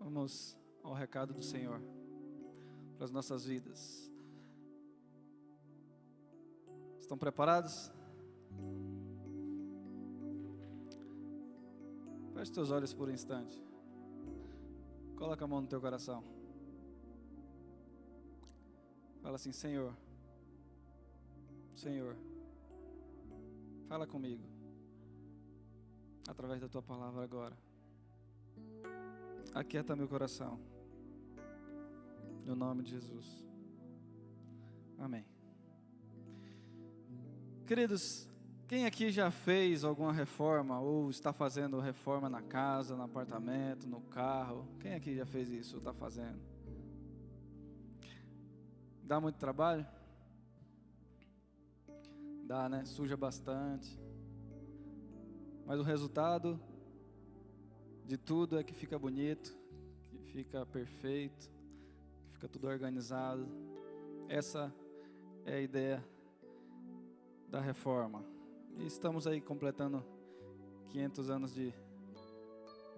Vamos ao recado do Senhor para as nossas vidas. Estão preparados? Feche teus olhos por um instante. Coloca a mão no teu coração. Fala assim: Senhor, Senhor, fala comigo através da tua palavra agora. Aquieta meu coração, no nome de Jesus. Amém. Queridos, quem aqui já fez alguma reforma ou está fazendo reforma na casa, no apartamento, no carro? Quem aqui já fez isso ou está fazendo? Dá muito trabalho? Dá, né? Suja bastante. Mas o resultado de tudo é que fica bonito, que fica perfeito, que fica tudo organizado. Essa é a ideia da reforma. E estamos aí completando 500 anos de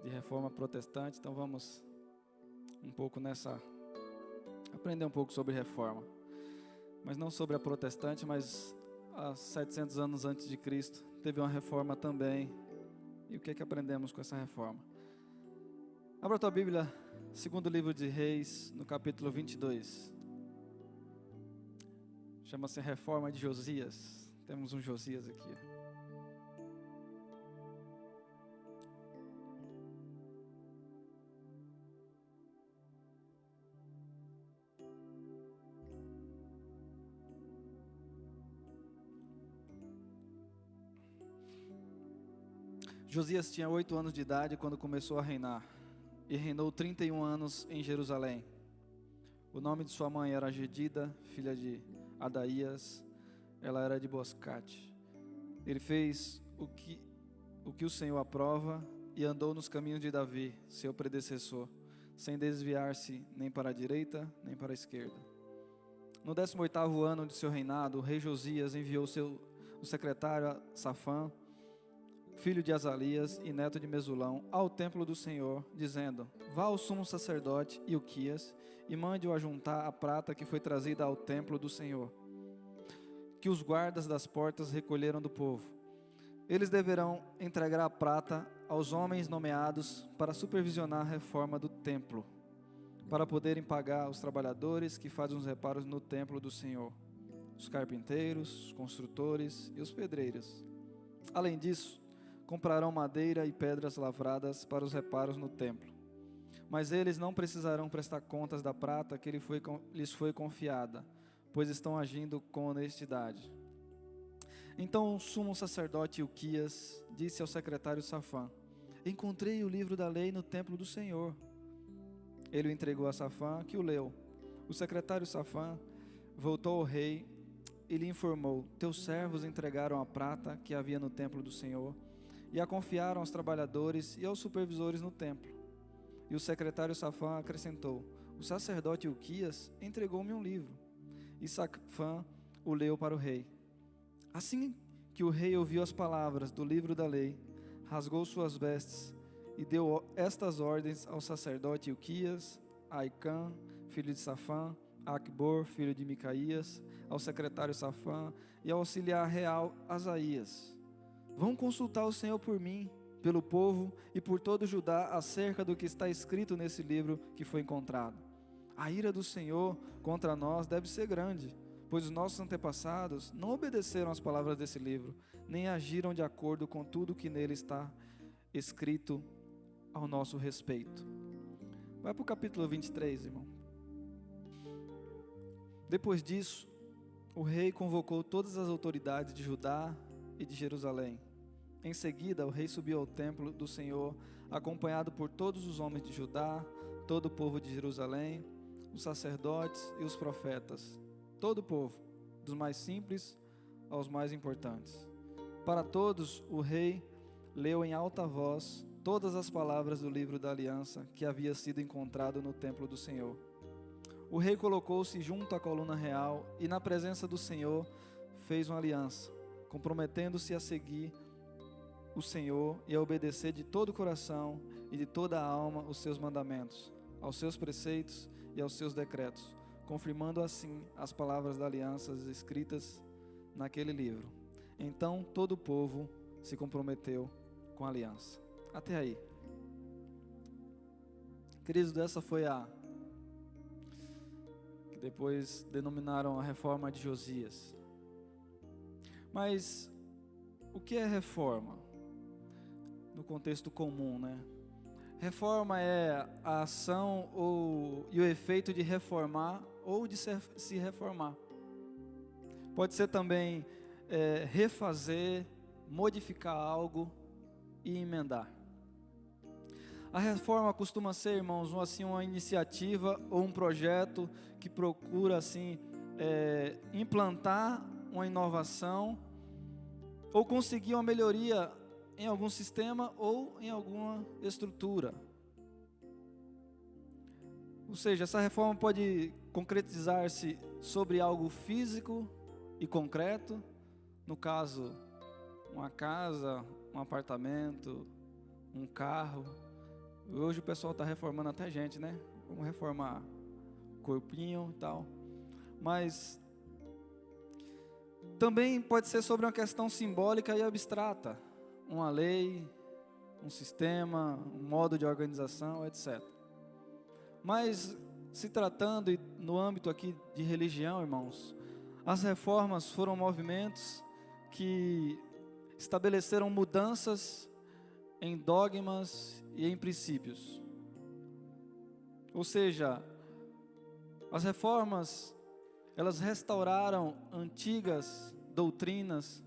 reforma protestante, então vamos um pouco aprender um pouco sobre reforma. Mas não sobre a protestante, mas há 700 anos antes de Cristo teve uma reforma também. E o que é que aprendemos com essa reforma? Abra a tua Bíblia, segundo livro de Reis, no capítulo 22. Chama-se Reforma de Josias. Temos um Josias aqui. Josias tinha 8 anos de idade quando começou a reinar. E reinou 31 anos em Jerusalém. O nome de sua mãe era Jedida, filha de Adaías. Ela era de Boscate. Ele fez o que o Senhor aprova e andou nos caminhos de Davi, seu predecessor, sem desviar-se nem para a direita nem para a esquerda. No 18º ano de seu reinado, o rei Josias enviou o secretário Safã, filho de Azalias e neto de Mesulão, ao templo do Senhor, dizendo: vá ao sumo sacerdote Ilquias e mande-o ajuntar a prata que foi trazida ao templo do Senhor, que os guardas das portas recolheram do povo. Eles deverão entregar a prata aos homens nomeados para supervisionar a reforma do templo, para poderem pagar os trabalhadores que fazem os reparos no templo do Senhor, os carpinteiros, os construtores e os pedreiros. Além disso, comprarão madeira e pedras lavradas para os reparos no templo. Mas eles não precisarão prestar contas da prata que lhes foi confiada, pois estão agindo com honestidade. Então o sumo sacerdote Ilquias disse ao secretário Safã: encontrei o livro da lei no templo do Senhor. Ele o entregou a Safã, que o leu. O secretário Safã voltou ao rei e lhe informou: teus servos entregaram a prata que havia no templo do Senhor e a confiaram aos trabalhadores e aos supervisores no templo. E o secretário Safã acrescentou: o sacerdote Ilquias entregou-me um livro. E Safã o leu para o rei. Assim que o rei ouviu as palavras do livro da lei, rasgou suas vestes e deu estas ordens ao sacerdote Ilquias, a Aicã, filho de Safã, a Acbor, filho de Micaías, ao secretário Safã e ao auxiliar real Asaías: vão consultar o Senhor por mim, pelo povo e por todo Judá acerca do que está escrito nesse livro que foi encontrado. A ira do Senhor contra nós deve ser grande, pois os nossos antepassados não obedeceram às palavras desse livro, nem agiram de acordo com tudo que nele está escrito ao nosso respeito. Vai para o capítulo 23, irmão. Depois disso, o rei convocou todas as autoridades de Judá e de Jerusalém. Em seguida, o rei subiu ao templo do Senhor, acompanhado por todos os homens de Judá, todo o povo de Jerusalém, os sacerdotes e os profetas, todo o povo, dos mais simples aos mais importantes. Para todos, o rei leu em alta voz todas as palavras do livro da aliança que havia sido encontrado no templo do Senhor. O rei colocou-se junto à coluna real e, na presença do Senhor, fez uma aliança, comprometendo-se a seguir o Senhor e a obedecer de todo o coração e de toda a alma os seus mandamentos, aos seus preceitos e aos seus decretos, confirmando assim as palavras da aliança escritas naquele livro. Então todo o povo se comprometeu com a aliança. Até aí. Queridos, essa foi que depois denominaram a reforma de Josias. Mas o que é reforma? No contexto comum, né? Reforma é a ação e o efeito de reformar ou de se reformar. Pode ser também refazer, modificar algo e emendar. A reforma costuma ser, irmãos, uma iniciativa ou um projeto que procura implantar uma inovação ou conseguir uma melhoria em algum sistema ou em alguma estrutura. Ou seja, essa reforma pode concretizar-se sobre algo físico e concreto, no caso, uma casa, um apartamento, um carro. Hoje o pessoal está reformando até gente, né? Vamos reformar corpinho e tal. Mas também pode ser sobre uma questão simbólica e abstrata. Uma lei, um sistema, um modo de organização, etc. Mas se tratando no âmbito aqui de religião, irmãos, as reformas foram movimentos que estabeleceram mudanças em dogmas e em princípios. Ou seja, as reformas, elas restauraram antigas doutrinas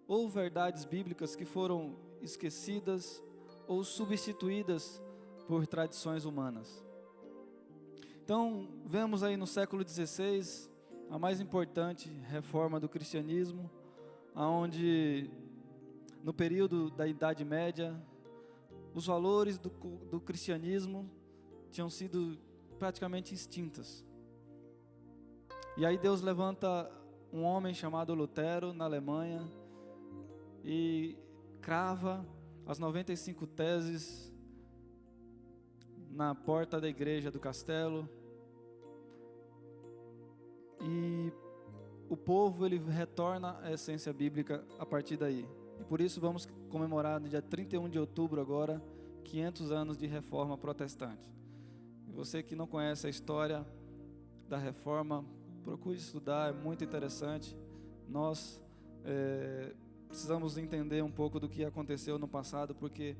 ou verdades bíblicas que foram esquecidas ou substituídas por tradições humanas. Então, vemos aí no século XVI a mais importante reforma do cristianismo, onde no período da Idade Média, os valores do cristianismo tinham sido praticamente extintos. E aí Deus levanta um homem chamado Lutero na Alemanha e crava as 95 teses na porta da igreja do castelo. E o povo ele retorna à essência bíblica a partir daí. E por isso vamos comemorar no dia 31 de outubro agora 500 anos de reforma protestante. E você que não conhece a história da reforma, procure estudar, é muito interessante. Nós precisamos entender um pouco do que aconteceu no passado, porque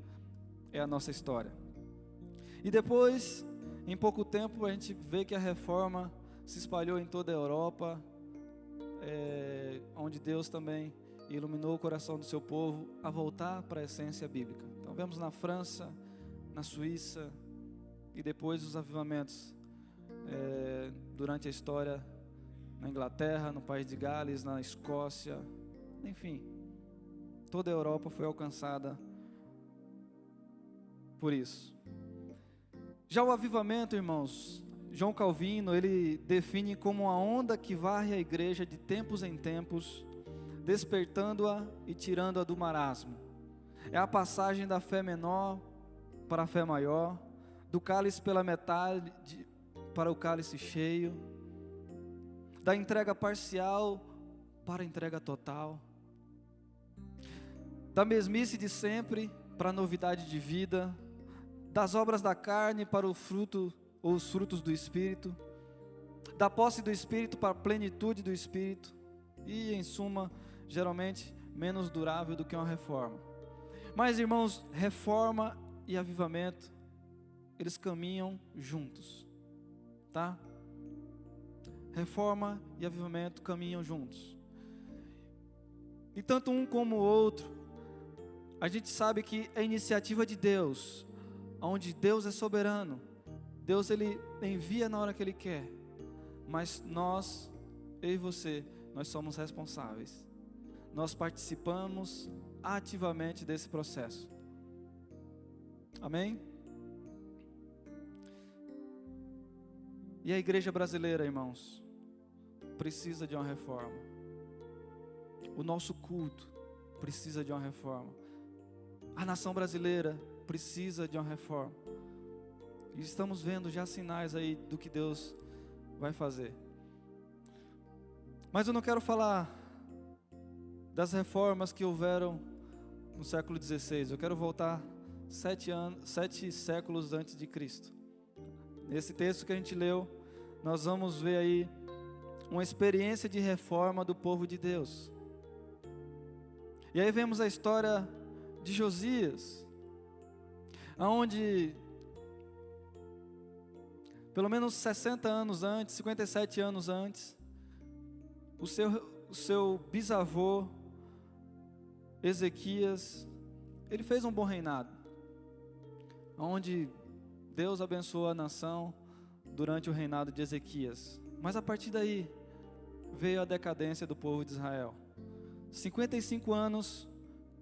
é a nossa história. E depois, em pouco tempo, a gente vê que a reforma se espalhou em toda a Europa, onde Deus também iluminou o coração do seu povo a voltar para a essência bíblica. Então vemos na França, na Suíça e depois os avivamentos durante a história na Inglaterra, no país de Gales, na Escócia, enfim, toda a Europa foi alcançada por isso. Já o avivamento, irmãos, João Calvino, ele define como uma onda que varre a igreja de tempos em tempos, despertando-a e tirando-a do marasmo. É a passagem da fé menor para a fé maior, do cálice pela metade para o cálice cheio, da entrega parcial para a entrega total, da mesmice de sempre para a novidade de vida, das obras da carne para o fruto ou os frutos do Espírito, da posse do Espírito para a plenitude do Espírito, e em suma, geralmente menos durável do que uma reforma. Mas, irmãos, reforma e avivamento, eles caminham juntos, tá? Reforma e avivamento caminham juntos. E tanto um como o outro, a gente sabe que é iniciativa de Deus, onde Deus é soberano. Deus ele envia na hora que Ele quer, mas nós, eu e você, nós somos responsáveis. Nós participamos ativamente desse processo. Amém? E a igreja brasileira, irmãos, precisa de uma reforma. O nosso culto precisa de uma reforma. A nação brasileira precisa de uma reforma. E estamos vendo já sinais aí do que Deus vai fazer. Mas eu não quero falar das reformas que houveram no século XVI. Eu quero voltar 7 séculos antes de Cristo. Nesse texto que a gente leu, nós vamos ver aí uma experiência de reforma do povo de Deus. E aí vemos a história de Josias, onde pelo menos 60 anos antes, 57 anos antes, o seu bisavô Ezequias, ele fez um bom reinado, onde Deus abençoou a nação durante o reinado de Ezequias. Mas a partir daí veio a decadência do povo de Israel. 55 anos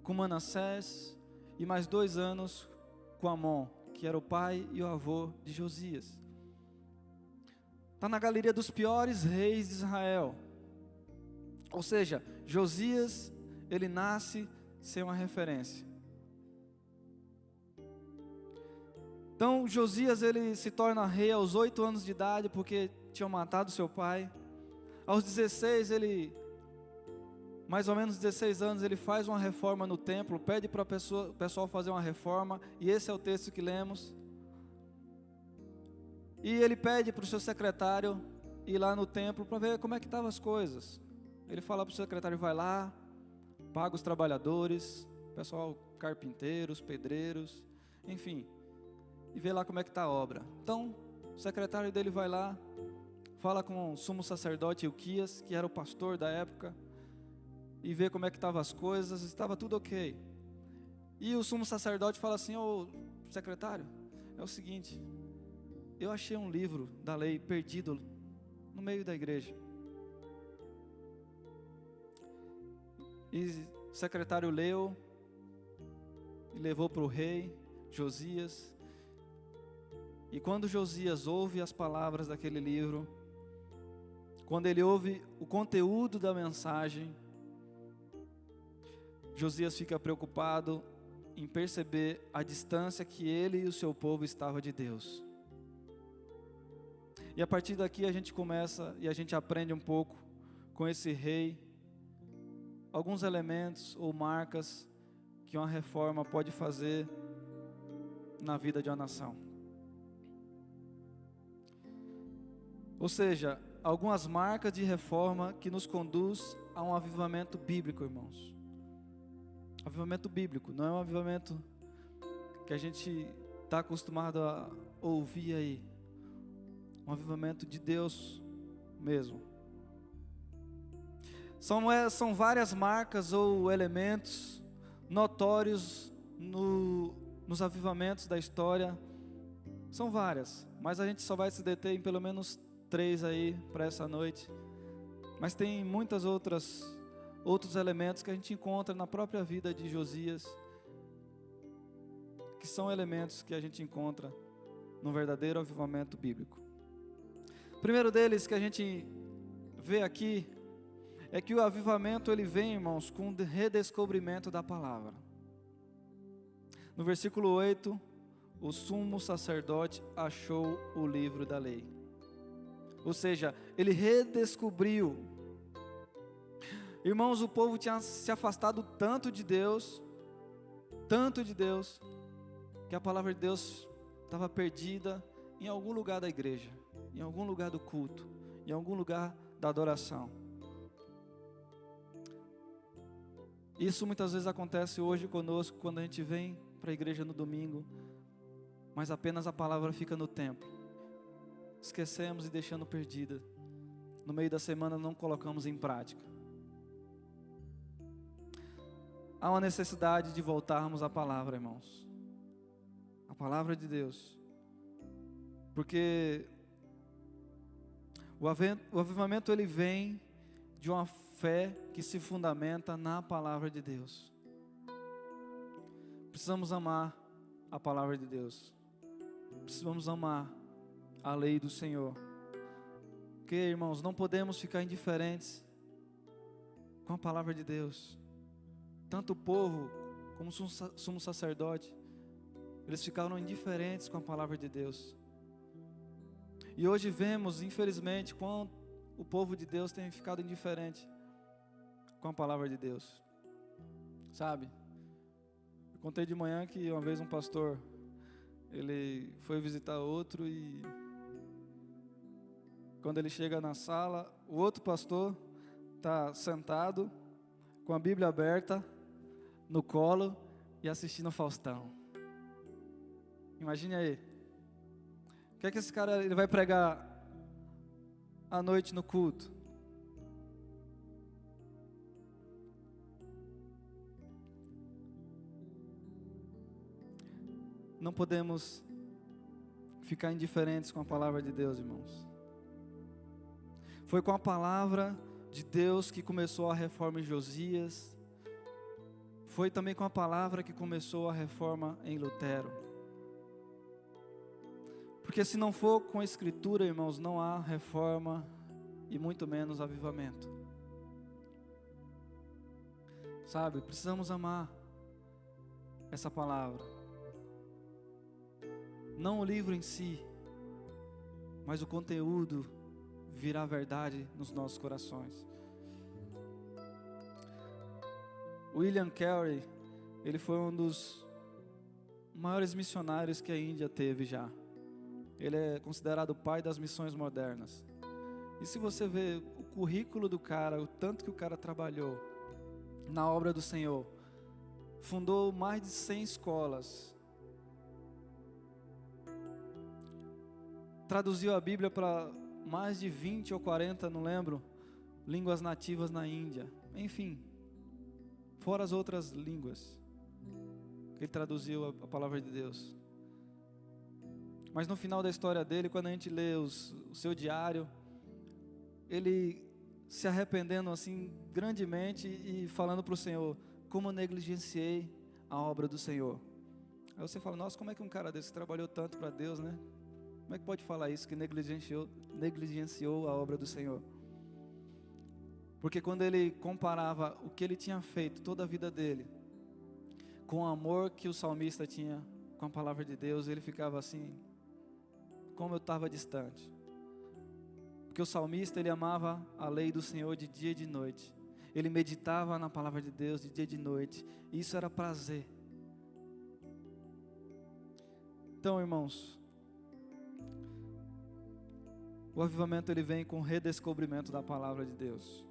com Manassés e mais 2 anos com Amon, que era o pai e o avô de Josias. Está na galeria dos piores reis de Israel. Ou seja, Josias, ele nasce sem uma referência. Então Josias, ele se torna rei aos 8 anos de idade, porque tinham matado seu pai. Aos 16, mais ou menos 16 anos, ele faz uma reforma no templo, pede para o pessoal fazer uma reforma, e esse é o texto que lemos. E ele pede para o seu secretário ir lá no templo para ver como é que estavam as coisas. Ele fala para o secretário, vai lá, paga os trabalhadores, pessoal, carpinteiros, pedreiros, enfim, e vê lá como é que está a obra. Então, o secretário dele vai lá, fala com o sumo sacerdote Ilquias, que era o pastor da época, e vê como é que estavam as coisas, estava tudo ok. E o sumo sacerdote fala assim, ô secretário, é o seguinte, eu achei um livro da lei perdido no meio da igreja. E o secretário leu e levou para o rei Josias. E quando Josias ouve as palavras daquele livro, quando ele ouve o conteúdo da mensagem, Josias fica preocupado em perceber a distância que ele e o seu povo estavam de Deus. E a partir daqui a gente começa e a gente aprende um pouco com esse rei, alguns elementos ou marcas que uma reforma pode fazer na vida de uma nação. Ou seja, algumas marcas de reforma que nos conduz a um avivamento bíblico, irmãos. Avivamento bíblico, não é um avivamento que a gente está acostumado a ouvir aí. Um avivamento de Deus mesmo. São várias marcas ou elementos notórios nos avivamentos da história. São várias, mas a gente só vai se deter em pelo menos 3 aí para essa noite. Mas tem muitos outros elementos que a gente encontra na própria vida de Josias, que são elementos que a gente encontra no verdadeiro avivamento bíblico. O primeiro deles que a gente vê aqui é que o avivamento ele vem, irmãos, com o redescobrimento da palavra. No versículo 8, o sumo sacerdote achou o livro da lei. Ou seja, ele redescobriu. Irmãos, o povo tinha se afastado tanto de Deus, que a palavra de Deus estava perdida em algum lugar da igreja, em algum lugar do culto, em algum lugar da adoração. Isso muitas vezes acontece hoje conosco, quando a gente vem para a igreja no domingo, mas apenas a palavra fica no templo. Esquecemos e deixando perdida. No meio da semana não colocamos em prática. Há uma necessidade de voltarmos à palavra, irmãos. A palavra de Deus. Porque o avivamento ele vem de uma fé que se fundamenta na palavra de Deus. Precisamos amar a palavra de Deus. Precisamos amar a lei do Senhor. Porque, irmãos, não podemos ficar indiferentes com a palavra de Deus. Tanto o povo como o sumo sacerdote, eles ficaram indiferentes com a palavra de Deus. E hoje vemos, infelizmente, quanto o povo de Deus tem ficado indiferente com a palavra de Deus. Sabe? Eu contei de manhã que uma vez um pastor, ele foi visitar outro e quando ele chega na sala, o outro pastor está sentado com a Bíblia aberta no colo e assistindo o Faustão. Imagine aí. O que é que esse cara ele vai pregar à noite no culto? Não podemos ficar indiferentes com a palavra de Deus, irmãos. Foi com a palavra de Deus que começou a reforma em Josias. Foi também com a palavra que começou a reforma em Lutero. Porque se não for com a Escritura, irmãos, não há reforma e muito menos avivamento. Sabe, precisamos amar essa palavra. Não o livro em si, mas o conteúdo virá verdade nos nossos corações. William Carey, ele foi um dos maiores missionários que a Índia teve já. Ele é considerado o pai das missões modernas. E se você vê o currículo do cara, o tanto que o cara trabalhou na obra do Senhor, fundou mais de 100 escolas, traduziu a Bíblia para mais de 20 ou 40, não lembro, línguas nativas na Índia. Enfim, fora as outras línguas que ele traduziu a palavra de Deus. Mas no final da história dele, quando a gente lê o seu diário, ele se arrependendo assim grandemente e falando para o Senhor: como eu negligenciei a obra do Senhor. Aí você fala: nossa, como é que um cara desse trabalhou tanto para Deus, né? Como é que pode falar isso, que negligenciou a obra do Senhor? Porque quando ele comparava o que ele tinha feito toda a vida dele com o amor que o salmista tinha com a palavra de Deus, ele ficava assim: como eu estava distante. Porque o salmista, ele amava a lei do Senhor de dia e de noite. Ele meditava na palavra de Deus de dia e de noite. E isso era prazer. Então, irmãos, o avivamento ele vem com o redescobrimento da palavra de Deus.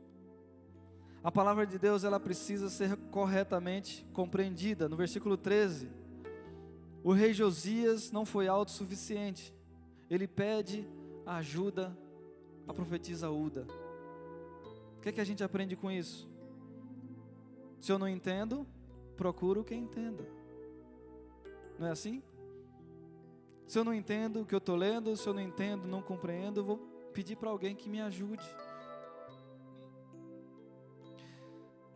A palavra de Deus ela precisa ser corretamente compreendida. No versículo 13, o rei Josias não foi autossuficiente. Ele pede ajuda à profetisa Uda. O que é que a gente aprende com isso? Se eu não entendo, procuro quem entenda. Não é assim? Se eu não entendo o que eu estou lendo, se eu não entendo, não compreendo, eu vou pedir para alguém que me ajude.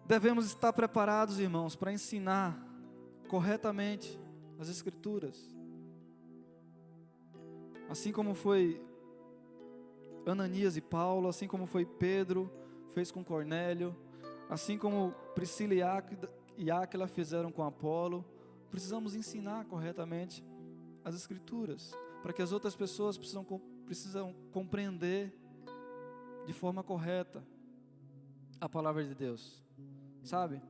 Devemos estar preparados, irmãos, para ensinar corretamente as Escrituras. Assim como foi Ananias e Paulo, assim como foi Pedro, fez com Cornélio, assim como Priscila e Áquila fizeram com Apolo, precisamos ensinar corretamente as Escrituras, para que as outras pessoas precisam compreender de forma correta a palavra de Deus, sabe?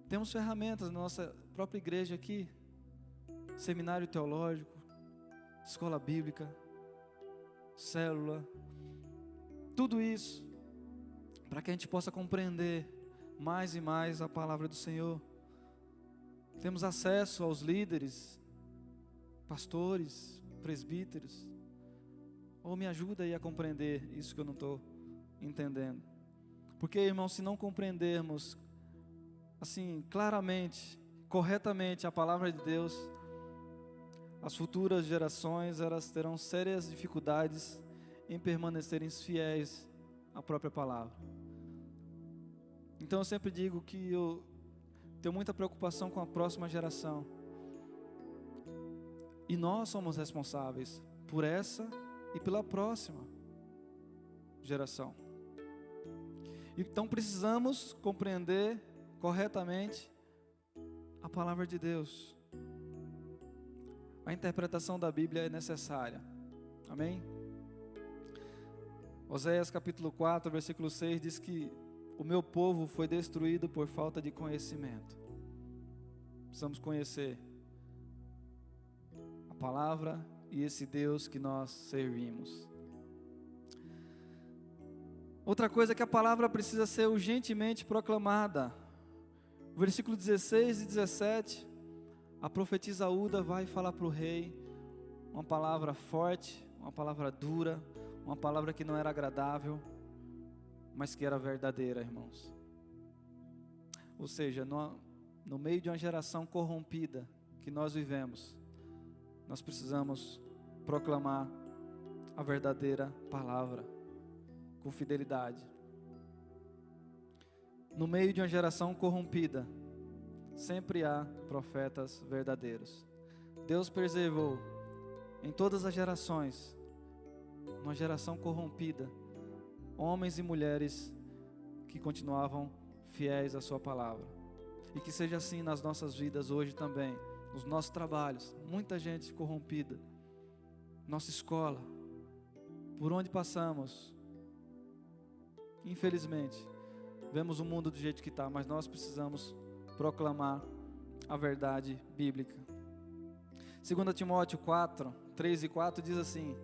Temos ferramentas na nossa própria igreja aqui, seminário teológico, escola bíblica, célula, tudo isso, para que a gente possa compreender mais e mais a palavra do Senhor. Temos acesso aos líderes, pastores, presbíteros. Ou me ajuda aí a compreender isso que eu não estou entendendo. Porque, irmão, se não compreendermos assim claramente, corretamente a palavra de Deus, as futuras gerações elas terão sérias dificuldades em permanecerem fiéis à própria palavra. Então eu sempre digo que eu tenho muita preocupação com a próxima geração. E nós somos responsáveis por essa e pela próxima geração. Então precisamos compreender corretamente a palavra de Deus. A interpretação da Bíblia é necessária. Amém? Oséias capítulo 4, versículo 6 diz que o meu povo foi destruído por falta de conhecimento. Precisamos conhecer a palavra e esse Deus que nós servimos. Outra coisa é que a palavra precisa ser urgentemente proclamada. Versículo 16 e 17, a profetisa Uda vai falar para o rei uma palavra forte, uma palavra dura, uma palavra que não era agradável, mas que era verdadeira, irmãos. Ou seja, no meio de uma geração corrompida que nós vivemos, nós precisamos proclamar a verdadeira palavra com fidelidade. No meio de uma geração corrompida, sempre há profetas verdadeiros. Deus preservou em todas as gerações, uma geração corrompida, homens e mulheres que continuavam fiéis à sua palavra. E que seja assim nas nossas vidas hoje também, nos nossos trabalhos, muita gente corrompida, nossa escola, por onde passamos, infelizmente, vemos o mundo do jeito que está, mas nós precisamos proclamar a verdade bíblica. 2 Timóteo 4, 3 e 4 diz assim: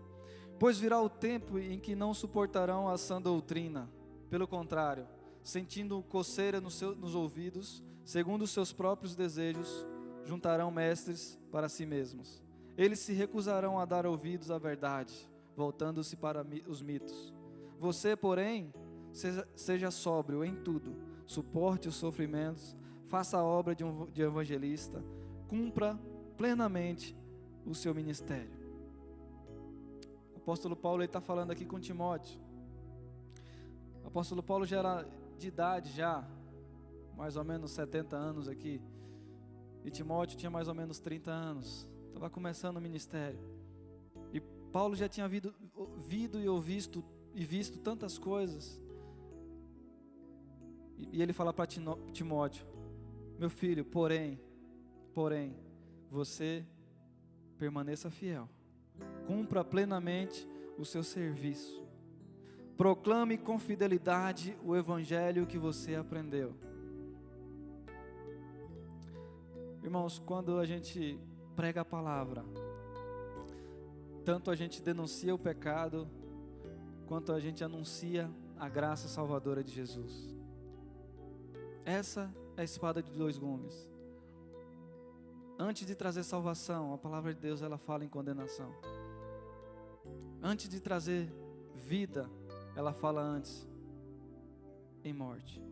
pois virá o tempo em que não suportarão a sã doutrina, pelo contrário, sentindo coceira nos ouvidos, segundo os seus próprios desejos, juntarão mestres para si mesmos. Eles se recusarão a dar ouvidos à verdade, voltando-se para os mitos. Você, porém, seja sóbrio em tudo, suporte os sofrimentos, faça a obra de evangelista, cumpra plenamente o seu ministério. O apóstolo Paulo está falando aqui com Timóteo. O apóstolo Paulo já era de idade, mais ou menos 70 anos aqui, e Timóteo tinha mais ou menos 30 anos, estava começando o ministério, e Paulo já tinha ouvido e visto tantas coisas, e ele fala para Timóteo: meu filho, porém, você permaneça fiel, cumpra plenamente o seu serviço, proclame com fidelidade o evangelho que você aprendeu. Irmãos, quando a gente prega a palavra, tanto a gente denuncia o pecado, quanto a gente anuncia a graça salvadora de Jesus. Essa é a espada de dois gumes. Antes de trazer salvação, a palavra de Deus ela fala em condenação. Antes de trazer vida, ela fala antes em morte.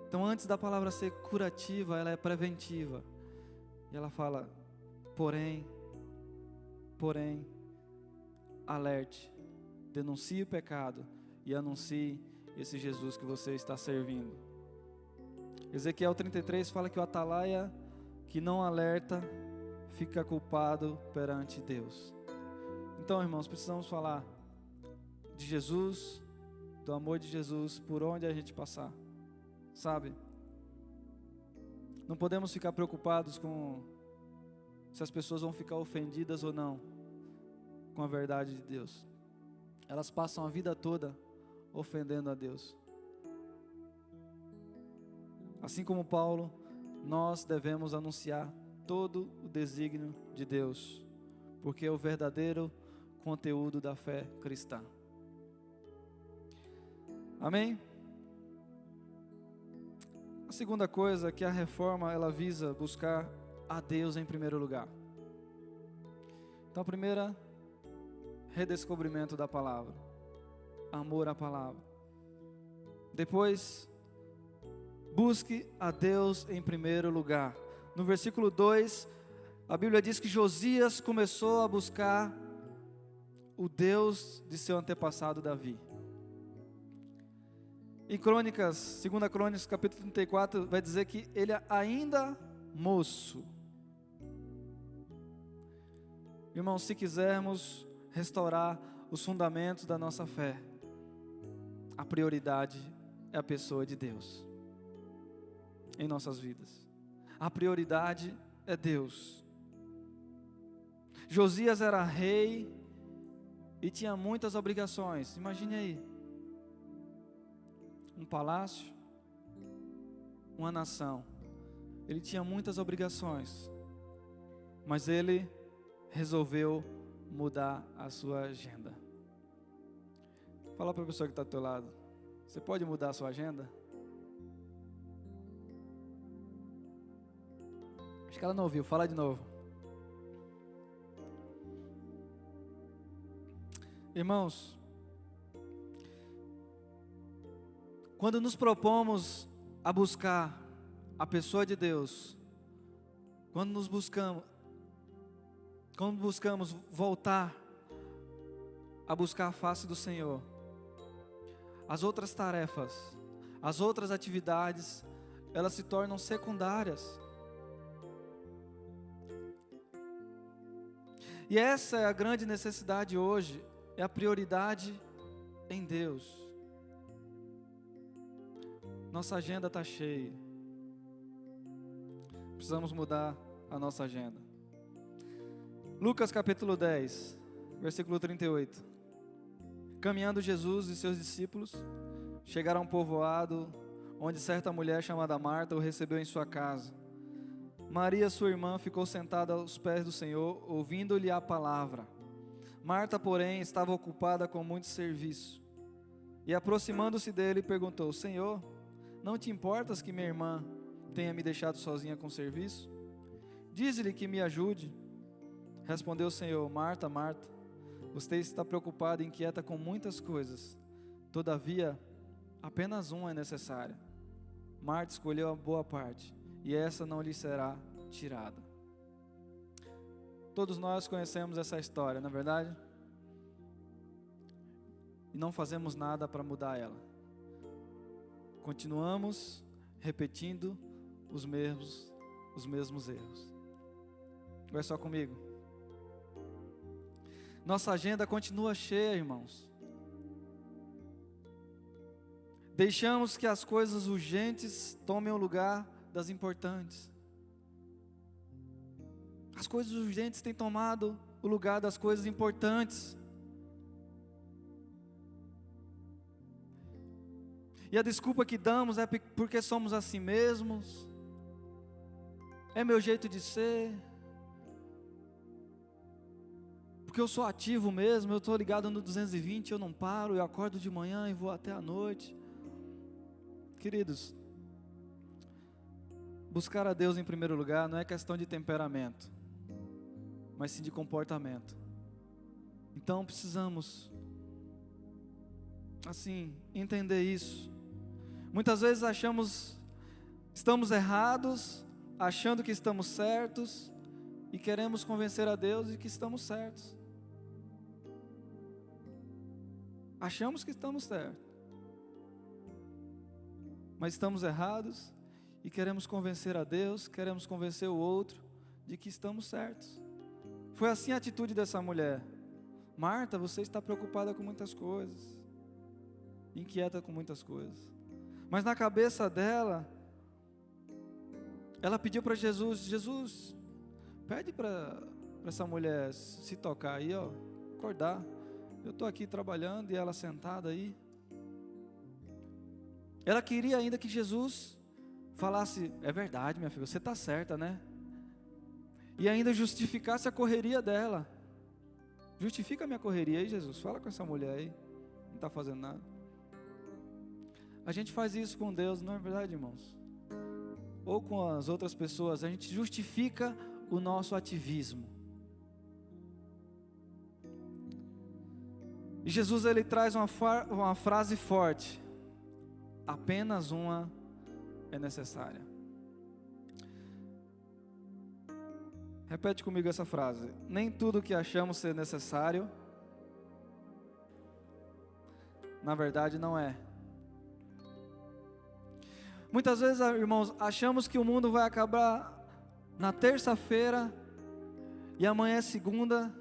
Então, antes da palavra ser curativa, ela é preventiva. E ela fala: porém, alerte, denuncie o pecado e anuncie esse Jesus que você está servindo. Ezequiel 33 fala que o atalaia que não alerta fica culpado perante Deus. Então, irmãos, precisamos falar de Jesus, do amor de Jesus, por onde a gente passar, sabe? Não podemos ficar preocupados com se as pessoas vão ficar ofendidas ou não com a verdade de Deus. Elas passam a vida toda ofendendo a Deus. Assim como Paulo, nós devemos anunciar todo o desígnio de Deus, porque é o verdadeiro conteúdo da fé cristã. Amém? A segunda coisa é que a reforma ela visa buscar a Deus em primeiro lugar. Então a primeira, redescobrimento da palavra, amor à palavra. Depois, busque a Deus em primeiro lugar. No versículo 2, a Bíblia diz que Josias começou a buscar o Deus de seu antepassado Davi. Em Crônicas, 2 Crônicas, capítulo 34, vai dizer que ele ainda moço. Irmãos, se quisermos restaurar os fundamentos da nossa fé, a prioridade é a pessoa de Deus em nossas vidas. A prioridade é Deus. Josias era rei e tinha muitas obrigações. Imagine aí, um palácio, uma nação. Ele tinha muitas obrigações, mas ele resolveu mudar a sua agenda. Fala para a pessoa que está do teu lado: você pode mudar a sua agenda? Acho que ela não ouviu, fala de novo. Irmãos, quando nos propomos a buscar a pessoa de Deus, quando buscamos voltar a buscar a face do Senhor, as outras tarefas, as outras atividades, elas se tornam secundárias. E essa é a grande necessidade hoje, é a prioridade em Deus. Nossa agenda está cheia. Precisamos mudar a nossa agenda. Lucas capítulo 10, versículo 38. Caminhando Jesus e seus discípulos chegaram a um povoado onde certa mulher chamada Marta o recebeu em sua casa. Maria, sua irmã, ficou sentada aos pés do Senhor, ouvindo-lhe a palavra. Marta, porém, estava ocupada com muito serviço. E aproximando-se dele, perguntou: Senhor, não te importas que minha irmã tenha me deixado sozinha com o serviço? Dize-lhe que me ajude. Respondeu o Senhor: Marta, Marta, você está preocupada e inquieta com muitas coisas. Todavia, apenas uma é necessária. Marta escolheu a boa parte, e essa não lhe será tirada. Todos nós conhecemos essa história, não é verdade? E não fazemos nada para mudar ela. Continuamos repetindo os mesmos erros. Vai só comigo. Nossa agenda continua cheia, irmãos. Deixamos que as coisas urgentes tomem o lugar das importantes. As coisas urgentes têm tomado o lugar das coisas importantes. E a desculpa que damos é porque somos assim mesmos. É meu jeito de ser. Porque eu sou ativo mesmo, eu estou ligado no 220, eu não paro, eu acordo de manhã e vou até a noite. Queridos, buscar a Deus em primeiro lugar não é questão de temperamento, mas sim de comportamento. Então precisamos, assim, entender isso. Muitas vezes estamos errados, achando que estamos certos, e queremos convencer a Deus de que estamos certos. Achamos que estamos certos, mas estamos errados e queremos convencer a Deus, queremos convencer o outro de que estamos certos. Foi assim a atitude dessa mulher. Marta, você está preocupada com muitas coisas, inquieta com muitas coisas. Mas na cabeça dela, ela pediu para Jesus: Jesus, pede para essa mulher se tocar aí, ó, acordar. Eu estou aqui trabalhando e ela sentada aí. Ela queria ainda que Jesus falasse: é verdade, minha filha, você está certa, né? E ainda justificasse a correria dela. Justifica a minha correria aí, Jesus. Fala com essa mulher aí, não está fazendo nada. A gente faz isso com Deus, não é verdade, irmãos? Ou com as outras pessoas, a gente justifica o nosso ativismo. E Jesus, ele traz uma frase forte: apenas uma é necessária. Repete comigo essa frase: nem tudo que achamos ser necessário, na verdade não é. Muitas vezes, irmãos, achamos que o mundo vai acabar na terça-feira e amanhã é segunda.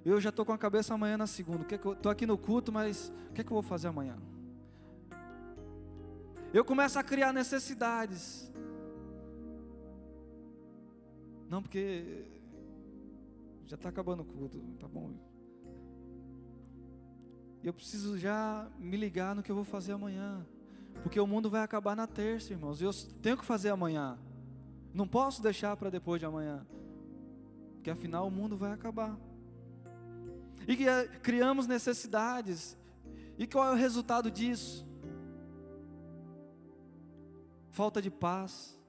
Eu já estou com a cabeça amanhã na segunda. Estou aqui no culto, mas o que é que eu vou fazer amanhã? Eu começo a criar necessidades. Não, porque já está acabando o culto, tá bom? E eu preciso já me ligar no que eu vou fazer amanhã. Porque o mundo vai acabar na terça, irmãos. E eu tenho que fazer amanhã. Não posso deixar para depois de amanhã. Porque afinal o mundo vai acabar. E que criamos necessidades. E qual é o resultado disso? Falta de paz.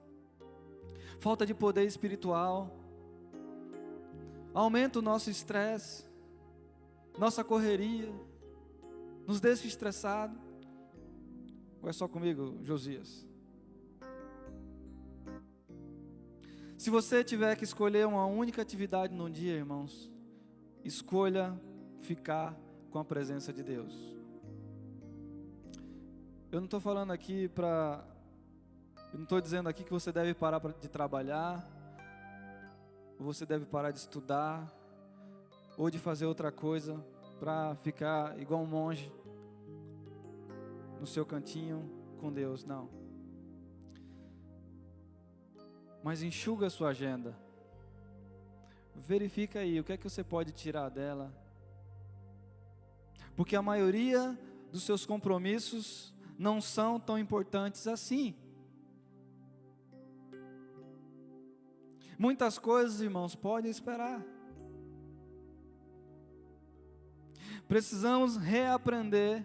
Falta de poder espiritual. Aumenta o nosso estresse. Nossa correria. Nos deixa estressados. Ou é só comigo, Josias? Se você tiver que escolher uma única atividade num dia, irmãos, escolha ficar com a presença de Deus. Eu não estou falando aqui eu não estou dizendo aqui que você deve parar de trabalhar, ou você deve parar de estudar, ou de fazer outra coisa, para ficar igual um monge, no seu cantinho com Deus, não. Mas enxuga a sua agenda. Verifica aí, o que é que você pode tirar dela. Porque a maioria dos seus compromissos não são tão importantes assim. Muitas coisas, irmãos, podem esperar. Precisamos reaprender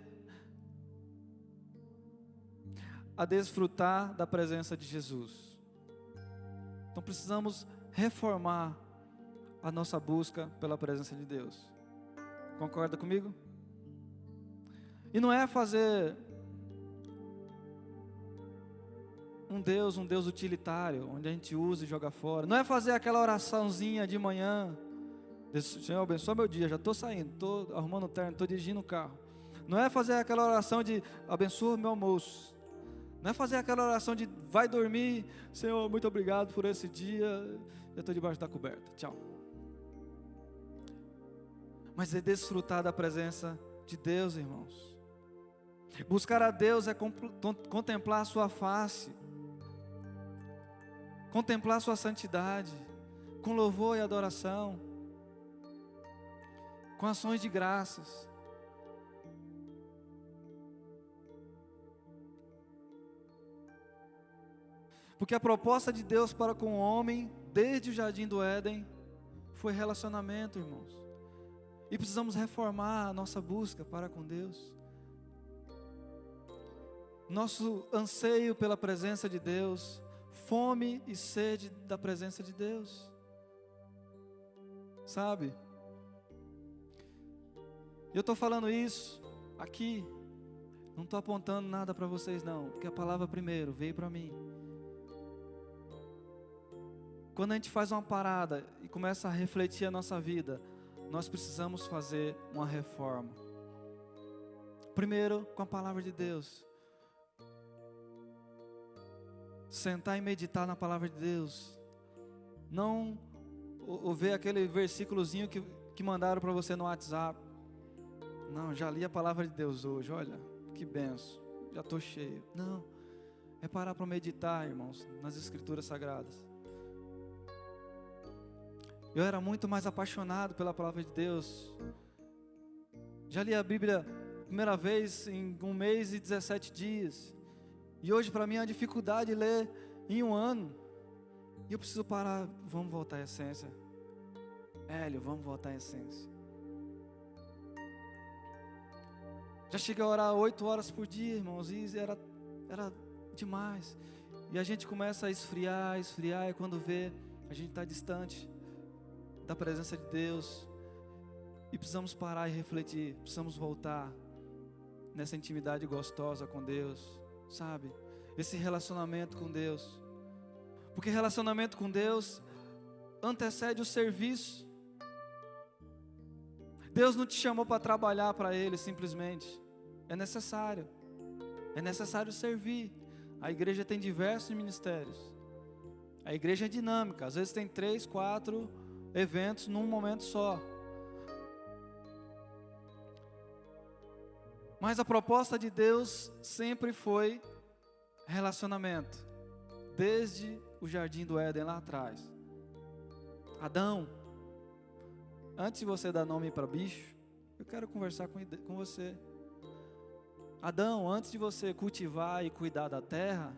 a desfrutar da presença de Jesus. Então precisamos reformar a nossa busca pela presença de Deus. Concorda comigo? E não é fazer um Deus utilitário, onde a gente usa e joga fora. Não é fazer aquela oraçãozinha de manhã. Senhor, abençoa meu dia, já estou saindo, estou arrumando o terno, estou dirigindo o carro. Não é fazer aquela oração de abençoa meu almoço. Não é fazer aquela oração de vai dormir, Senhor, muito obrigado por esse dia, eu estou debaixo da coberta, tchau. Mas é desfrutar da presença de Deus, irmãos. Buscar a Deus é contemplar a sua face, contemplar a sua santidade, com louvor e adoração, com ações de graças. Porque a proposta de Deus para com o homem, desde o jardim do Éden, foi relacionamento, irmãos. E precisamos reformar a nossa busca para com Deus. Nosso anseio pela presença de Deus, fome e sede da presença de Deus. Sabe? Eu estou falando isso aqui, não estou apontando nada para vocês não, porque a palavra primeiro veio para mim. Quando a gente faz uma parada e começa a refletir a nossa vida, nós precisamos fazer uma reforma. Primeiro, com a palavra de Deus. Sentar e meditar na palavra de Deus. Não ver aquele versículozinho que mandaram para você no WhatsApp. Não, já li a palavra de Deus hoje, olha, que benção, já estou cheio. Não, é parar para meditar, irmãos, nas Escrituras Sagradas. Eu era muito mais apaixonado pela palavra de Deus. Já li a Bíblia primeira vez em 1 mês e 17 dias. E hoje para mim é uma dificuldade ler em 1 ano. E eu preciso parar, vamos voltar à essência. Hélio, vamos voltar à essência. Já cheguei a orar 8 horas por dia, irmãos, e era demais. E a gente começa a esfriar, e quando vê, a gente está distante da presença de Deus. E precisamos parar e refletir, precisamos voltar nessa intimidade gostosa com Deus, sabe? Esse relacionamento com Deus. Porque relacionamento com Deus antecede o serviço. Deus não te chamou para trabalhar para Ele simplesmente. É necessário servir. A igreja tem diversos ministérios. A igreja é dinâmica, às vezes tem 3, 4 eventos num momento só. Mas a proposta de Deus sempre foi relacionamento. Desde o jardim do Éden lá atrás. Adão, antes de você dar nome para bicho, Eu quero conversar com você. Adão, antes de você cultivar e cuidar da terra,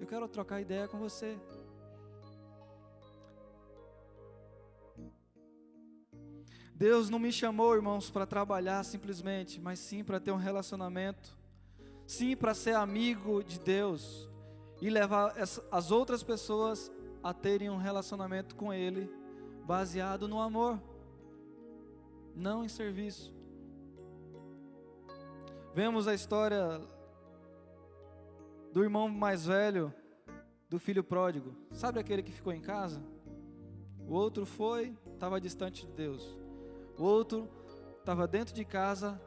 eu quero trocar ideia com você. Deus não me chamou, irmãos, para trabalhar simplesmente, mas sim para ter um relacionamento, sim para ser amigo de Deus e levar as outras pessoas a terem um relacionamento com Ele, baseado no amor, não em serviço. Vemos a história do irmão mais velho, do filho pródigo. Sabe aquele que ficou em casa? O outro estava distante de Deus. O outro estava dentro de casa,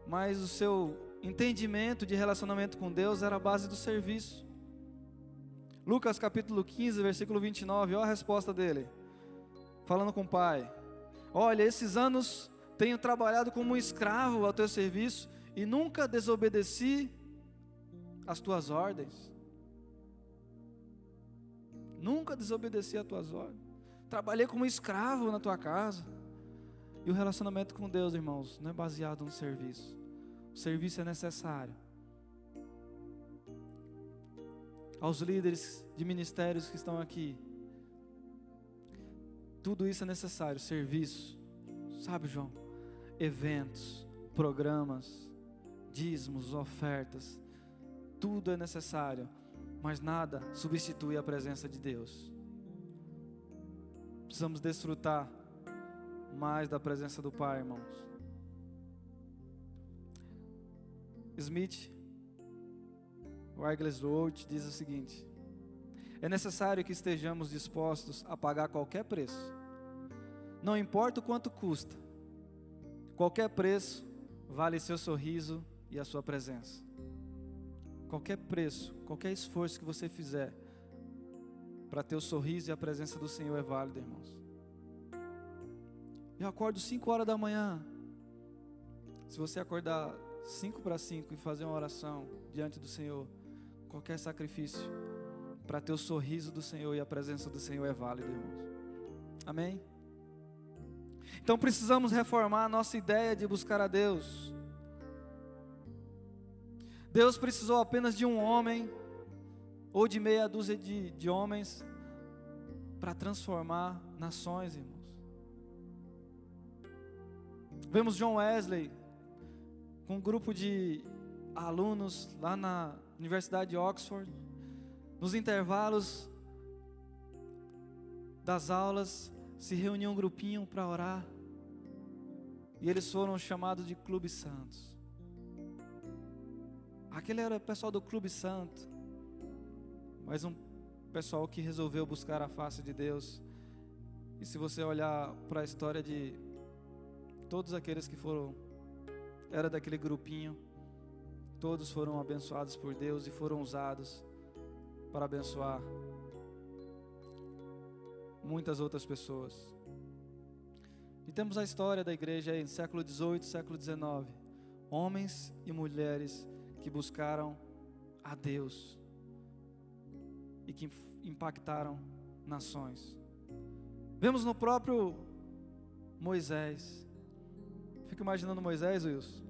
mas o seu entendimento de relacionamento com Deus era a base do serviço. Lucas capítulo 15, versículo 29, olha a resposta dele, falando com o pai: olha, esses anos tenho trabalhado como um escravo ao teu serviço e nunca desobedeci as tuas ordens. Nunca desobedeci as tuas ordens. Trabalhei como escravo na tua casa. E o relacionamento com Deus, irmãos, não é baseado no serviço. O serviço é necessário. Aos líderes de ministérios que estão aqui, tudo isso é necessário. Serviço, sabe, João? Eventos, programas, dízimos, ofertas, tudo é necessário, mas nada substitui a presença de Deus. Precisamos desfrutar mais da presença do Pai, irmãos. Smith Wigglesworth diz o seguinte: é necessário que estejamos dispostos a pagar qualquer preço, não importa o quanto custa. Qualquer preço vale seu sorriso e a sua presença. Qualquer preço, qualquer esforço que você fizer para ter o sorriso e a presença do Senhor é válido, irmãos. Eu acordo 5 horas da manhã. Se você acordar 5 para 5 e fazer uma oração diante do Senhor, qualquer sacrifício para ter o sorriso do Senhor e a presença do Senhor é válido, irmãos. Amém? Então precisamos reformar a nossa ideia de buscar a Deus. Deus precisou apenas de um homem, ou de meia dúzia de homens, para transformar nações, irmãos. Vemos John Wesley, com um grupo de alunos lá na Universidade de Oxford, nos intervalos das aulas, se reuniu um grupinho para orar, e eles foram chamados de Clube Santos. Aquele era o pessoal do Clube Santo, mas um pessoal que resolveu buscar a face de Deus. E se você olhar para a história de todos aqueles que era daquele grupinho, todos foram abençoados por Deus e foram usados para abençoar muitas outras pessoas. E temos a história da igreja aí no século XVIII, século XIX, homens e mulheres que buscaram a Deus e que impactaram nações. Vemos no próprio Moisés. Fico imaginando Moisés, Wilson.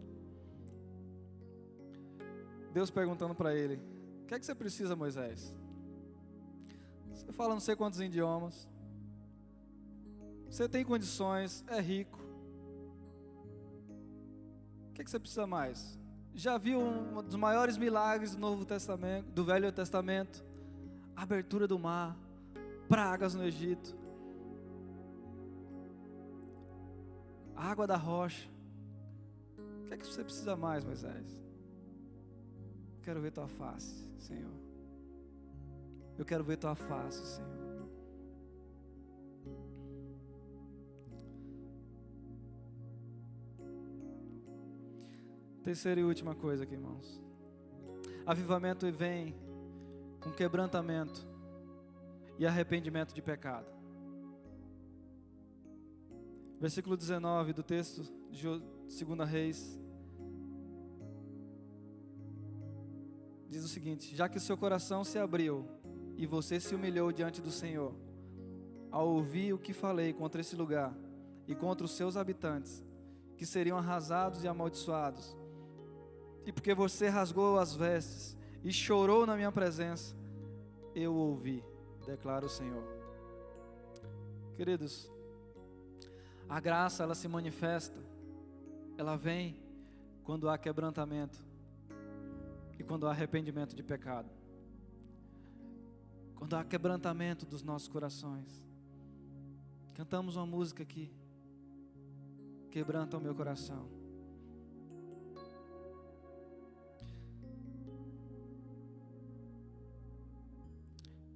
Deus perguntando para ele: o que é que você precisa, Moisés? Você fala não sei quantos idiomas, você tem condições, é rico. O que é que você precisa mais? Já viu um dos maiores milagres do Novo Testamento, do Velho Testamento? A abertura do mar, pragas no Egito, a água da rocha. O que é que você precisa mais, Moisés? Eu quero ver tua face, Senhor. Eu quero ver tua face, Senhor. Terceira e última coisa aqui, irmãos. Avivamento vem com quebrantamento e arrependimento de pecado. Versículo 19 do texto de 2 Reis diz o seguinte: já que o seu coração se abriu e você se humilhou diante do Senhor, ao ouvir o que falei contra esse lugar e contra os seus habitantes, que seriam arrasados e amaldiçoados. E porque você rasgou as vestes e chorou na minha presença, eu ouvi, declara o Senhor. Queridos, a graça, ela se manifesta, ela vem quando há quebrantamento e quando há arrependimento de pecado. Quando há quebrantamento dos nossos corações. Cantamos uma música aqui, quebranta o meu coração.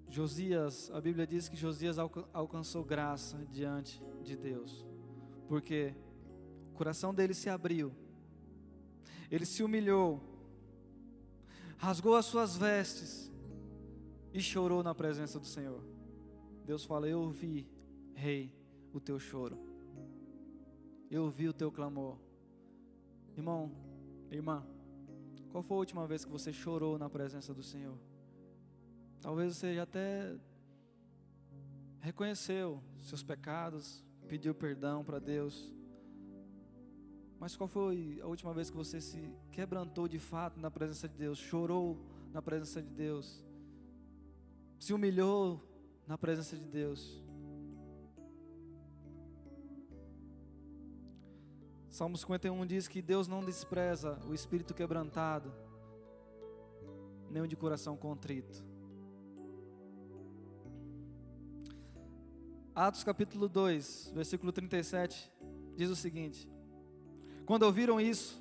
Josias, a Bíblia diz que Josias alcançou graça diante de Deus, porque o coração dele se abriu, ele se humilhou, rasgou as suas vestes e chorou na presença do Senhor. Deus fala: eu ouvi, rei, o teu choro, eu ouvi o teu clamor. Irmão, irmã, qual foi a última vez que você chorou na presença do Senhor? Talvez você já até reconheceu seus pecados, pediu perdão para Deus. Mas qual foi a última vez que você se quebrantou de fato na presença de Deus, chorou na presença de Deus, se humilhou na presença de Deus? Salmo 51 diz que Deus não despreza o espírito quebrantado, nem o de coração contrito. Atos capítulo 2, versículo 37, diz o seguinte: quando ouviram isso,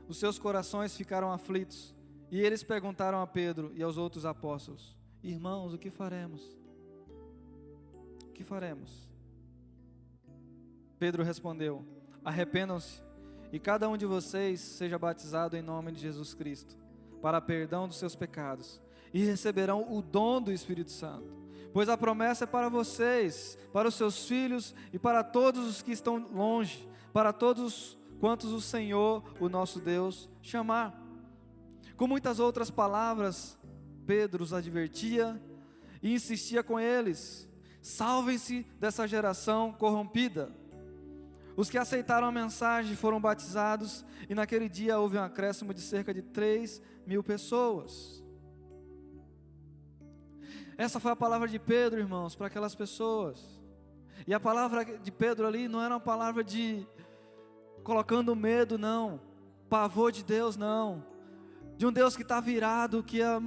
os seus corações ficaram aflitos, e eles perguntaram a Pedro e aos outros apóstolos: irmãos, o que faremos? O que faremos? Pedro respondeu: arrependam-se, e cada um de vocês seja batizado em nome de Jesus Cristo, para perdão dos seus pecados, e receberão o dom do Espírito Santo. Pois a promessa é para vocês, para os seus filhos e para todos os que estão longe, para todos quantos o Senhor, o nosso Deus, chamar. Com muitas outras palavras, Pedro os advertia e insistia com eles: salvem-se dessa geração corrompida. Os que aceitaram a mensagem foram batizados, e naquele dia houve um acréscimo de cerca de 3.000 pessoas. Essa foi a palavra de Pedro, irmãos, para aquelas pessoas. E a palavra de Pedro ali não era uma palavra de colocando medo, não, pavor de Deus, não, de um Deus que está virado, que ia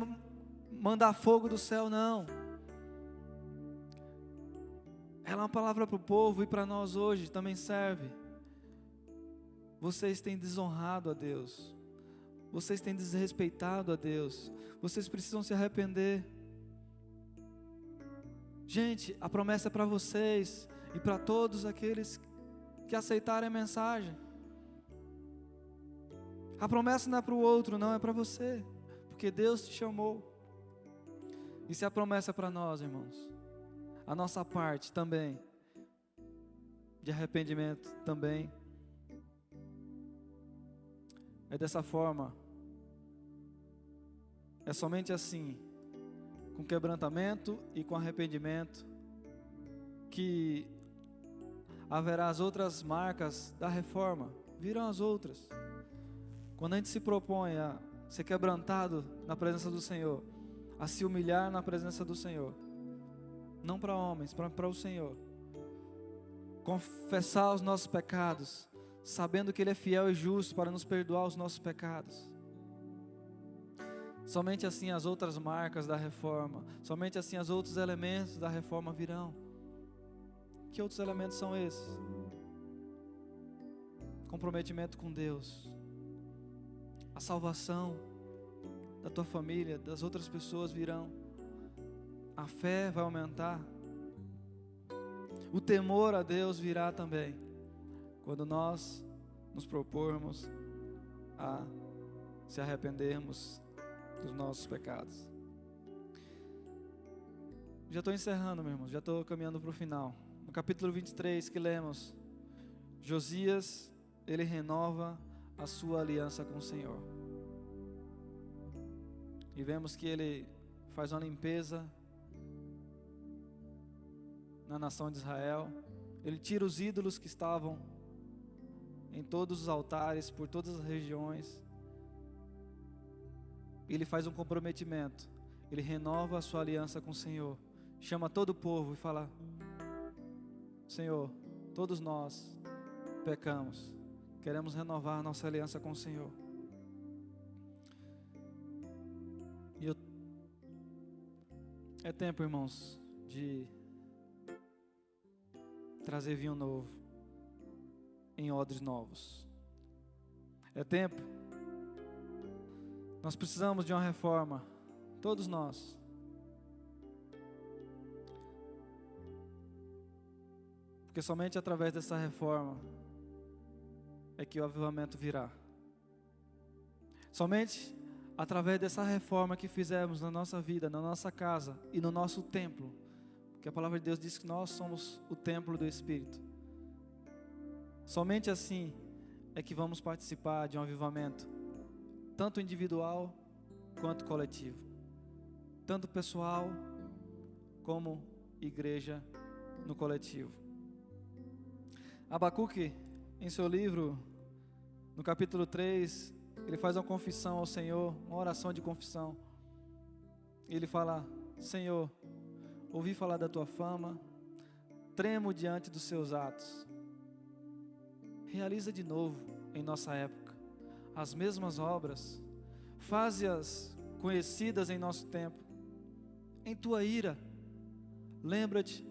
mandar fogo do céu, não. Ela é uma palavra para o povo e para nós hoje também serve. Vocês têm desonrado a Deus, vocês têm desrespeitado a Deus, vocês precisam se arrepender. Gente, a promessa é para vocês e para todos aqueles que aceitarem a mensagem. A promessa não é para o outro, não, é para você, porque Deus te chamou. E se a promessa é para nós, irmãos, a nossa parte também, de arrependimento também, é dessa forma, é somente assim, com quebrantamento e com arrependimento, que haverá as outras marcas da reforma, virão as outras. Quando a gente se propõe a ser quebrantado na presença do Senhor, a se humilhar na presença do Senhor, não para homens, para o Senhor, confessar os nossos pecados, sabendo que Ele é fiel e justo para nos perdoar os nossos pecados. Somente assim as outras marcas da reforma, somente assim os outros elementos da reforma virão. Que outros elementos são esses? Comprometimento com Deus, a salvação da tua família, das outras pessoas virão, a fé vai aumentar, o temor a Deus virá também, quando nós nos propormos a se arrependermos dos nossos pecados. Já estou encerrando, meu irmão, já estou caminhando para o final. No capítulo 23 que lemos, Josias, ele renova a sua aliança com o Senhor. E vemos que ele faz uma limpeza na nação de Israel. Ele tira os ídolos que estavam em todos os altares, por todas as regiões. Ele faz um comprometimento, ele renova a sua aliança com o Senhor, chama todo o povo e fala: Senhor, todos nós pecamos, queremos renovar a nossa aliança com o Senhor. É tempo, irmãos, de trazer vinho novo em odres novos. É tempo. Nós precisamos de uma reforma, todos nós. Porque somente através dessa reforma é que o avivamento virá. Somente através dessa reforma que fizemos na nossa vida, na nossa casa e no nosso templo. Porque a palavra de Deus diz que nós somos o templo do Espírito. Somente assim é que vamos participar de um avivamento, tanto individual quanto coletivo, tanto pessoal como igreja no coletivo. Abacuque, em seu livro, no capítulo 3, ele faz uma confissão ao Senhor, uma oração de confissão. Ele fala: Senhor, ouvi falar da tua fama, tremo diante dos seus atos. Realiza de novo em nossa época as mesmas obras, faze-as conhecidas em nosso tempo. Em tua ira, lembra-te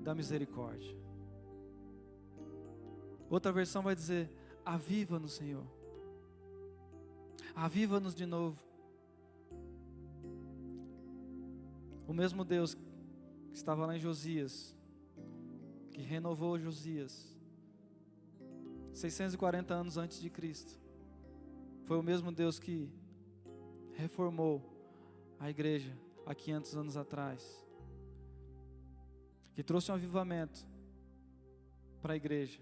da misericórdia. Outra versão vai dizer: aviva-nos, Senhor. Aviva-nos de novo. O mesmo Deus que estava lá em Josias, que renovou Josias 640 anos antes de Cristo, foi o mesmo Deus que reformou a igreja há 500 anos atrás, que trouxe um avivamento para a igreja,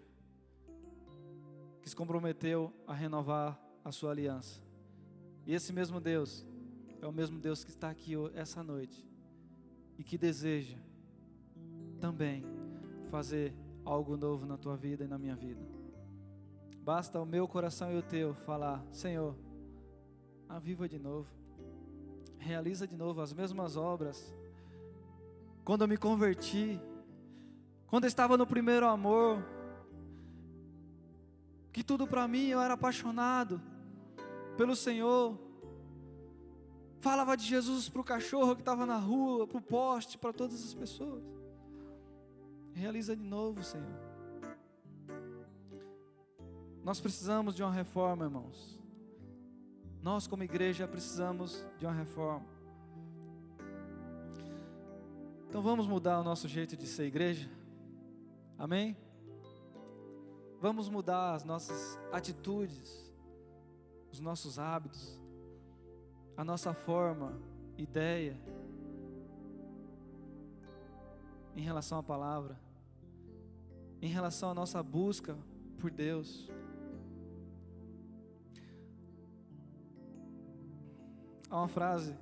que se comprometeu a renovar a sua aliança. E esse mesmo Deus é o mesmo Deus que está aqui essa noite e que deseja também fazer algo novo na tua vida e na minha vida. Basta o meu coração e o teu falar: Senhor, aviva de novo, realiza de novo as mesmas obras. Quando eu me converti, quando eu estava no primeiro amor, que tudo para mim eu era apaixonado pelo Senhor, falava de Jesus para o cachorro que estava na rua, para o poste, para todas as pessoas. Realiza de novo, Senhor. Nós precisamos de uma reforma, irmãos. Nós como igreja precisamos de uma reforma. Então vamos mudar o nosso jeito de ser igreja? Amém? Vamos mudar as nossas atitudes, os nossos hábitos, a nossa forma, ideia em relação à palavra, em relação à nossa busca por Deus. Há uma frase,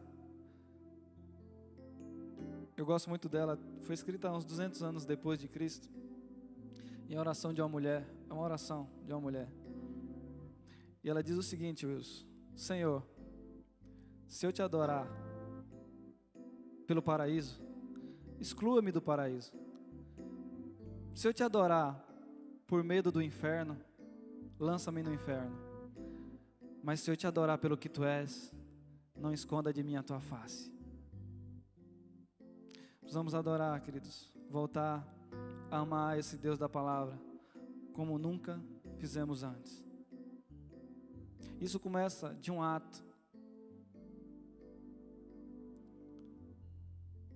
eu gosto muito dela, foi escrita uns 200 anos depois de Cristo, em oração de uma mulher, é uma oração de uma mulher. E ela diz o seguinte, Wilson: Senhor, se eu te adorar pelo paraíso, exclua-me do paraíso. Se eu te adorar por medo do inferno, lança-me no inferno. Mas se eu te adorar pelo que tu és, não esconda de mim a tua face. Precisamos adorar, queridos, voltar a amar esse Deus da palavra como nunca fizemos antes. Isso começa de um ato.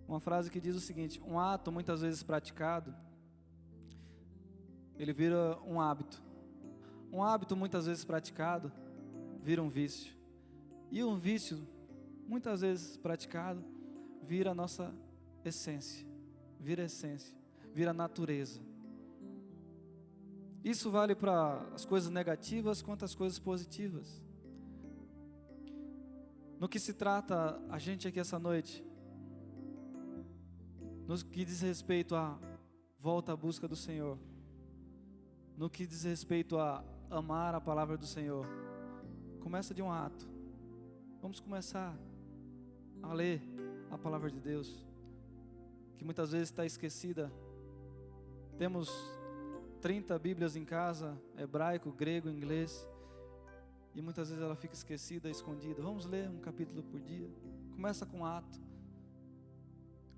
Uma frase que diz o seguinte: um ato muitas vezes praticado, ele vira um hábito. Um hábito muitas vezes praticado vira um vício. E um vício muitas vezes praticado vira a nossa essência, vira natureza. Isso vale para as coisas negativas quanto as coisas positivas. No que se trata a gente aqui essa noite, no que diz respeito à volta à busca do Senhor, no que diz respeito a amar a palavra do Senhor, começa de um ato. Vamos começar a ler a palavra de Deus, que muitas vezes está esquecida. Temos 30 Bíblias em casa, hebraico, grego, inglês, e muitas vezes ela fica esquecida, escondida. Vamos ler um capítulo por dia. Começa com um ato.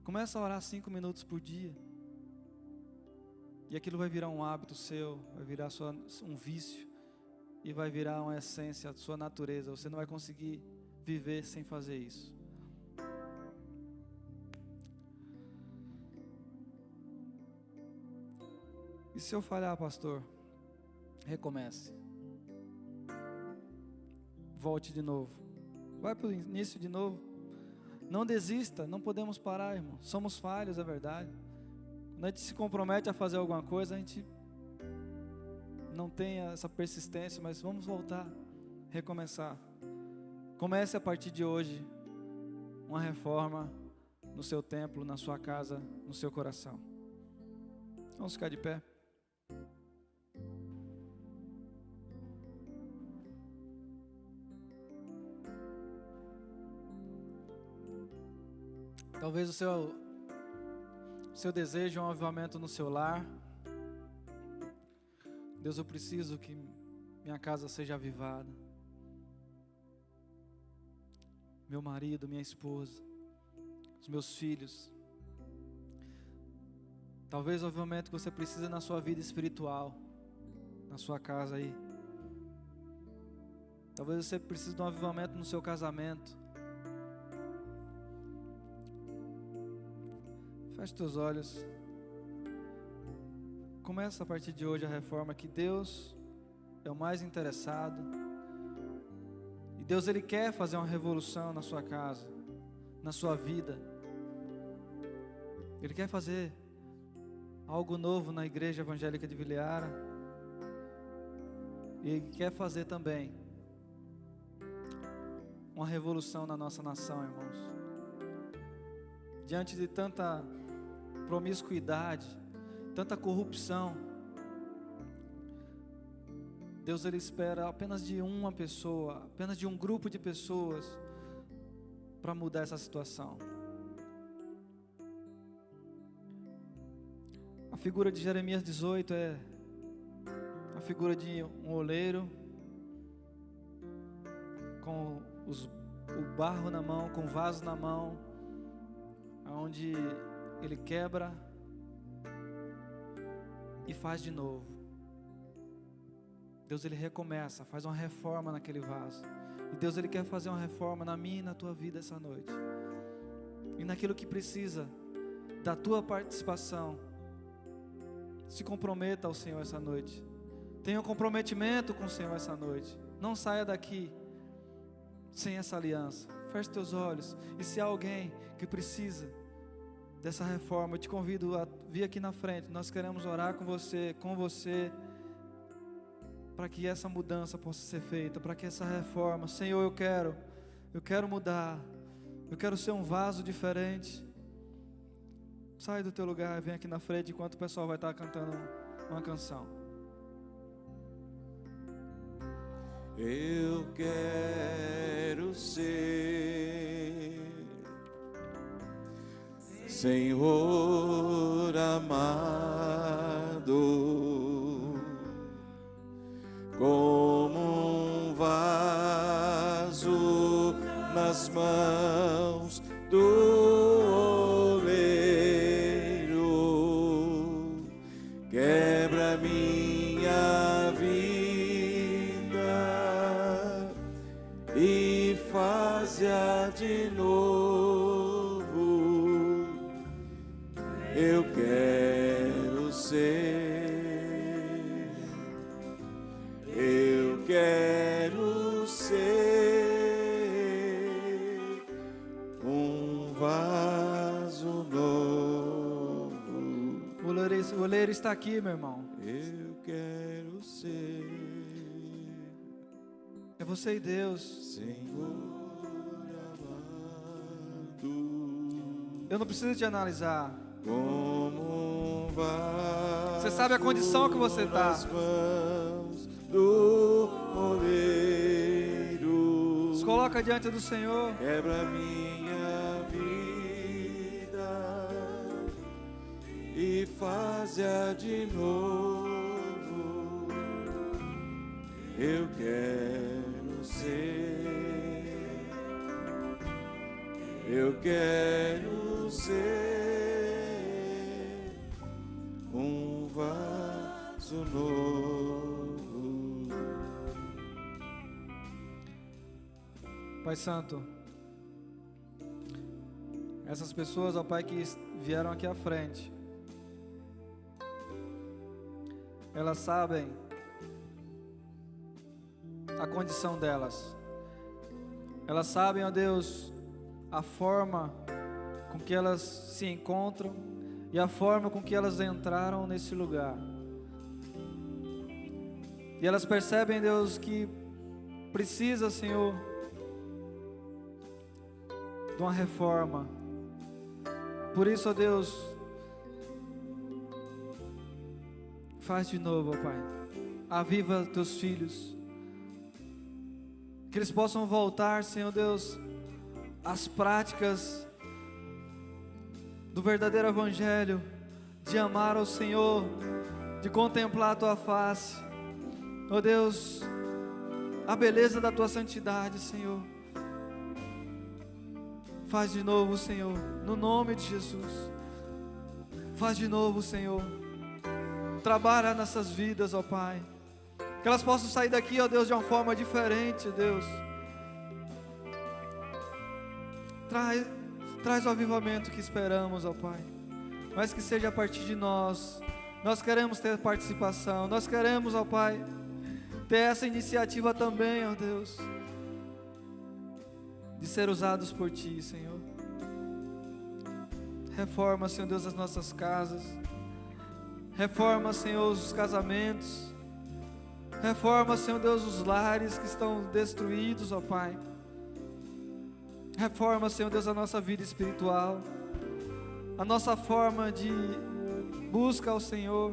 Começa a orar 5 minutos por dia. E aquilo vai virar um hábito seu, vai virar um vício, e vai virar uma essência, a sua natureza. Você não vai conseguir viver sem fazer isso. E se eu falhar, pastor? Recomece. Volte de novo. Vai para o início de novo. Não desista, não podemos parar, irmão. Somos falhos, é verdade. Quando a gente se compromete a fazer alguma coisa, a gente não tem essa persistência, mas vamos voltar, recomeçar. Comece a partir de hoje uma reforma no seu templo, na sua casa, no seu coração. Vamos ficar de pé. Talvez o seu desejo é um avivamento no seu lar. Deus, eu preciso que minha casa seja avivada. Meu marido, minha esposa, os meus filhos. Talvez o avivamento que você precisa na sua vida espiritual, na sua casa aí. Talvez você precise de um avivamento no seu casamento. Feche teus olhos. Começa a partir de hoje a reforma, que Deus é o mais interessado. E Deus, Ele quer fazer uma revolução na sua casa, na sua vida. Ele quer fazer algo novo na Igreja Evangélica de Viliara. E Ele quer fazer também uma revolução na nossa nação, irmãos. Diante de tanta promiscuidade, tanta corrupção, Deus, Ele espera apenas de uma pessoa, apenas de um grupo de pessoas para mudar essa situação. A figura de Jeremias 18 é a figura de um oleiro com o barro na mão, com o vaso na mão, onde ele quebra e faz de novo. Deus, Ele recomeça, faz uma reforma naquele vaso. E Deus, Ele quer fazer uma reforma na minha e na tua vida essa noite. E naquilo que precisa da tua participação. Se comprometa ao Senhor essa noite. Tenha um comprometimento com o Senhor essa noite. Não saia daqui sem essa aliança. Feche teus olhos. E se há alguém que precisa dessa reforma, eu te convido a vir aqui na frente. Nós queremos orar com você, para que essa mudança possa ser feita, para que essa reforma, Senhor, eu quero mudar, eu quero ser um vaso diferente. Sai do teu lugar, vem aqui na frente enquanto o pessoal vai estar cantando uma canção. Eu quero ser Senhor amado, como um vaso nas mãos do oleiro, quebra minha vida e faz-a de novo. Eu quero ser, eu quero ser um vaso novo. O oleiro está aqui, meu irmão. Eu quero ser, é você e Deus. Senhor amado, Eu não preciso te analisar. como um vaso Você sabe a condição que você está. Nas mãos do oleiro. Se coloca diante do Senhor. Quebra minha vida e faz-a de novo. Eu quero ser, eu quero ser um vaso novo. Pai Santo, essas pessoas, ó Pai, que vieram aqui à frente, elas sabem a condição delas. Elas sabem, ó Deus, a forma com que elas se encontram e a forma com que elas entraram nesse lugar. E elas percebem, Deus, que precisa, Senhor, de uma reforma. Por isso, ó Deus, faz de novo, ó Pai. Aviva teus filhos. Que eles possam voltar, Senhor Deus, às práticas do verdadeiro evangelho, de amar ao Senhor, de contemplar a tua face. Ó Deus, a beleza da tua santidade, Senhor. Faz de novo, Senhor, no nome de Jesus. Faz de novo, Senhor. Trabalha nessas vidas, ó Pai. Que elas possam sair daqui, ó Deus, de uma forma diferente, Deus. Traz o avivamento que esperamos, ó Pai. Mas que seja a partir de nós. Nós queremos ter participação. Nós queremos, ó Pai, ter essa iniciativa também, ó Deus, de ser usados por Ti, Senhor. Reforma, Senhor Deus, as nossas casas. Reforma, Senhor, os casamentos. Reforma, Senhor Deus, os lares que estão destruídos, ó Pai. Reforma, Senhor Deus, a nossa vida espiritual, a nossa forma de busca ao Senhor,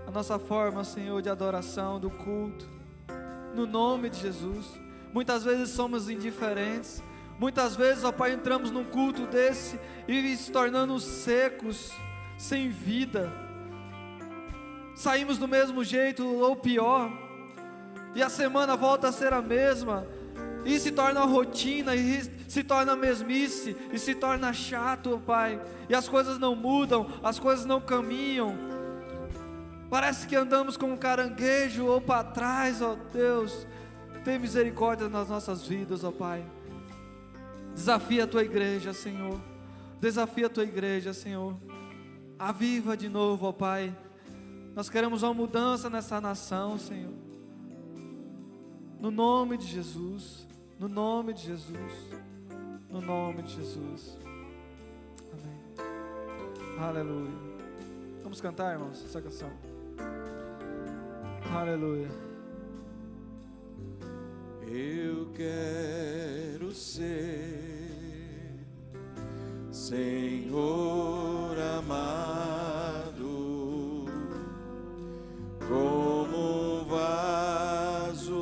a nossa forma, Senhor, de adoração, do culto, no nome de Jesus. Muitas vezes somos indiferentes, muitas vezes, ó Pai, entramos num culto desse e se tornando secos, sem vida. Saímos do mesmo jeito ou pior, e a semana volta a ser a mesma, e se torna rotina, e se torna mesmice, e se torna chato, Pai, e as coisas não mudam, as coisas não caminham. Parece que andamos como um caranguejo ou para trás, ó Deus. Tem misericórdia nas nossas vidas, ó Pai. Desafia a tua igreja, Senhor. Desafia a tua igreja, Senhor. Aviva de novo, ó Pai. Nós queremos uma mudança nessa nação, Senhor. No nome de Jesus. No nome de Jesus. No nome de Jesus. Amém. Aleluia. Vamos cantar, irmãos, essa canção. Aleluia. Eu quero ser, Senhor amado, como um vaso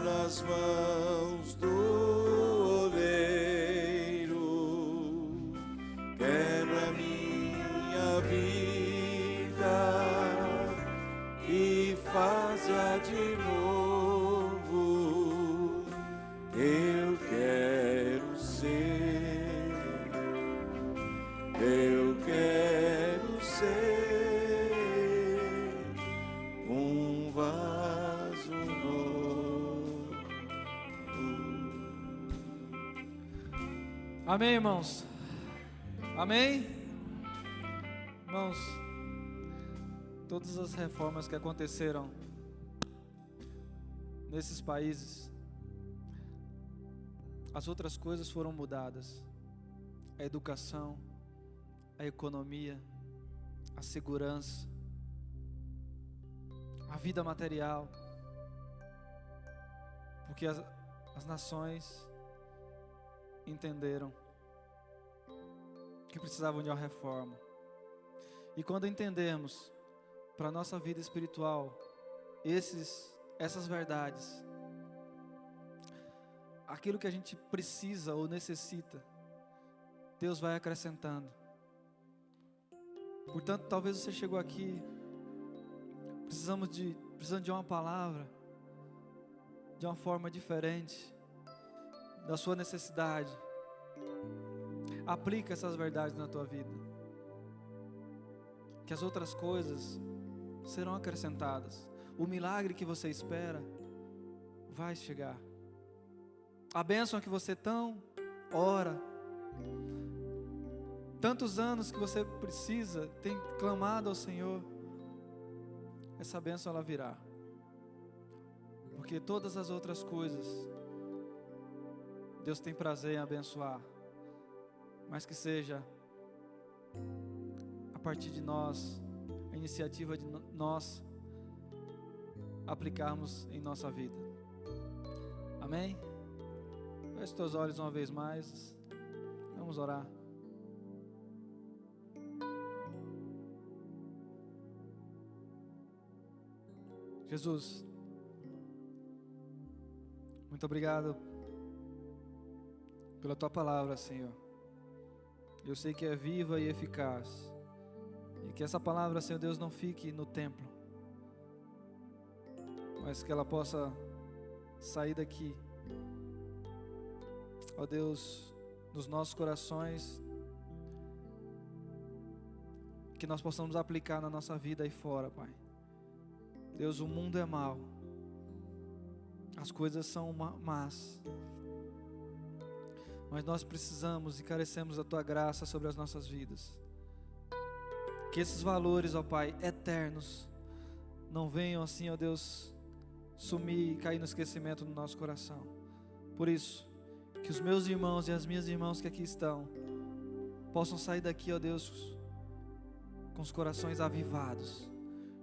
nas mãos do oleiro. Quero a minha vida e faz-a de novo. Eu quero ser, eu quero ser um vaso novo. Amém, irmãos? Amém? Irmãos, todas as reformas que aconteceram nesses países, as outras coisas foram mudadas. A educação, a economia, a segurança, a vida material, porque as nações entenderam que precisavam de uma reforma. E quando entendermos para a nossa vida espiritual essas verdades, aquilo que a gente precisa ou necessita, Deus vai acrescentando. Portanto, talvez você chegou aqui precisando de uma palavra, de uma forma diferente, da sua necessidade. Aplica essas verdades na tua vida, que as outras coisas serão acrescentadas. O milagre que você espera vai chegar. A bênção que você tão ora, tantos anos que você precisa, tem clamado ao Senhor, essa bênção ela virá. Porque todas as outras coisas Deus tem prazer em abençoar, mas que seja a partir de nós, a iniciativa de nós aplicarmos em nossa vida. Amém? Feche teus olhos uma vez mais. Vamos orar. Jesus, muito obrigado pela Tua palavra, Senhor. Eu sei que é viva e eficaz, e que essa palavra, Senhor Deus, não fique no templo, mas que ela possa sair daqui, ó Deus, nos nossos corações, que nós possamos aplicar na nossa vida aí fora, Pai. Deus, o mundo é mau, as coisas são más, mas nós precisamos e carecemos da Tua graça sobre as nossas vidas. Que esses valores, ó Pai, eternos, não venham assim, ó Deus, sumir e cair no esquecimento do nosso coração. Por isso, que os meus irmãos e as minhas irmãs que aqui estão, possam sair daqui, ó Deus, com os corações avivados,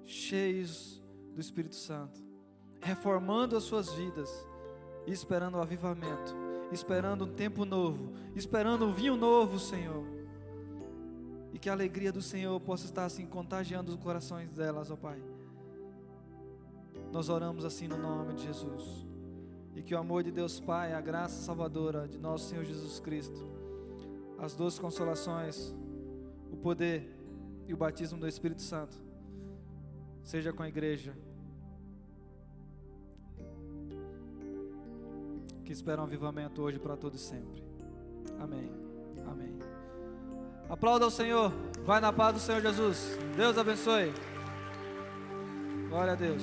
cheios do Espírito Santo, reformando as suas vidas, e esperando o avivamento, esperando um tempo novo, esperando um vinho novo, Senhor, e que a alegria do Senhor possa estar assim contagiando os corações delas, ó Pai. Nós oramos assim no nome de Jesus, e que o amor de Deus Pai, a graça salvadora de nosso Senhor Jesus Cristo, as doces consolações, o poder e o batismo do Espírito Santo seja com a igreja que espera um avivamento hoje para todo e sempre. Amém. Amém. Aplauda ao Senhor. Vai na paz do Senhor Jesus. Deus abençoe. Glória a Deus.